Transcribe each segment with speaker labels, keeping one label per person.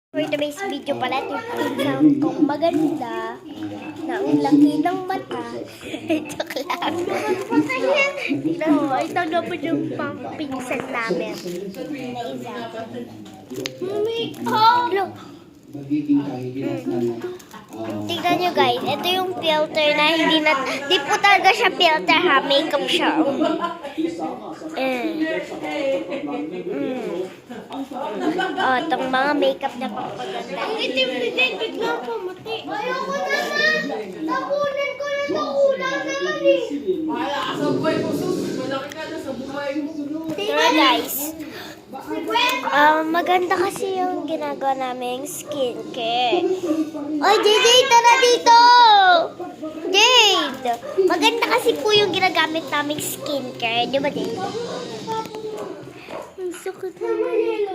Speaker 1: For today's video pala, titignan kong maganda na ang laki ng mata. Joke lang. Tignan mo, ito na po yung pang-pinsan namin. Na isa. Look. Tignan nyo guys, ito yung filter na di po talaga siya filter ha, makeup siya. Itong mga makeup na pampaganda. Ang itim ni Jen, bigla pa mati. Ayoko naman! Nakunan ko na ito, ulan naman eh.
Speaker 2: Wala ka sa buhay mo, sus. Malaki ka na sa buhay mo.
Speaker 1: Tara guys. Maganda kasi yung ginagawa naming skincare. Oy, JJ, tara dito! Jade! Maganda kasi po yung ginagamit naming skincare. Di ba, Jade? Ang sakit naman.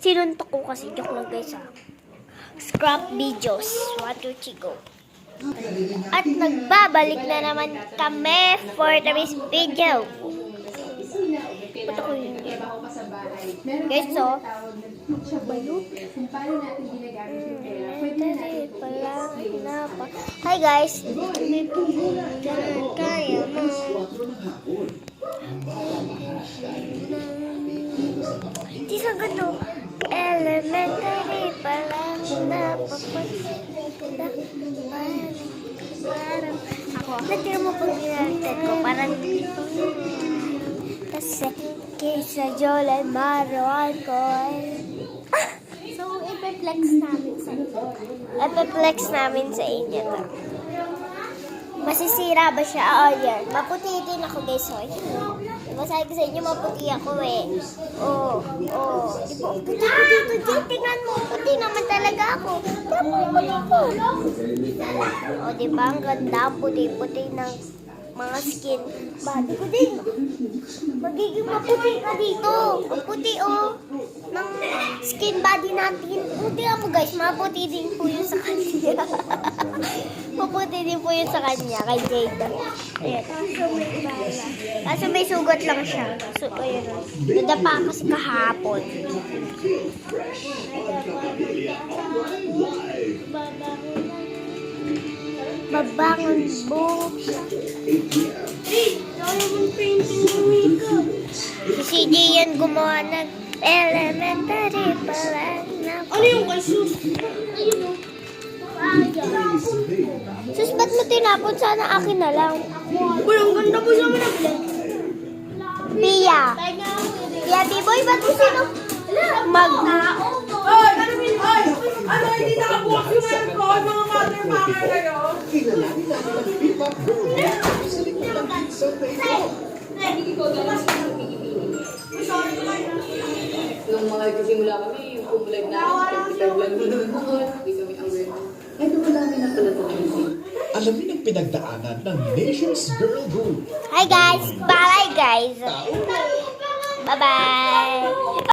Speaker 1: Sinuntok ko kasi. Joke lang guys ha. Scrap videos. 1, 2, 3, go. At nagbabalik na naman kami for today's video. Punta ko yun. Guys, so. Hi guys. Kaya mo. Di sa ganito. Elementary pa lang napapasinta. Parang ako. Natira mo pong ginalitan ko. Parang kasi kaysa Jolan Maruan ko. So, ipeplex namin sa inyo to. Masisira ba siya? Oo, yan. Maputi din ako guys. So, diba sabi ko sa inyo, maputi ako eh. Oo. Diba, puti ko dito, Jay. Tingnan mo, puti naman talaga ako. Puti ko. O, diba, ang ganda, puti-puti ng mga skin body ko din. Magiging maputi ka dito. Ang puti ng skin body natin. Puti mo guys, maputi din po yun sa kanya. Maputi din po yun sa kanya, kay Jade. Ayan. Kaso may sugat lang siya. So, ayun. Nadapa kasi kahapon. Babangon buhok siya. Si CJ yan gumawa ng elementary pa lang na.
Speaker 2: Ano yung kay sus?
Speaker 1: Sus, ba't mo tinapon? Sana akin na lang.
Speaker 2: Uy, ang ganda po siya manabla.
Speaker 1: Pia. Pia, B-boy, ba't mo sino?
Speaker 2: Ay, ano hindi nakabukas yung aircon, mga mother kayo?
Speaker 3: Kilalanin natin ang P-pop girl na sa likod ng pizza
Speaker 2: Nung mga nagsisimula kami, yung kumulag namin, 55 lang doon. Hindi kami aware. Ito wala namin na pala ito.
Speaker 3: Alamin ang pinagdaanan ng Nations Girl Group.
Speaker 1: Hi guys. Bye guys. Bye-bye.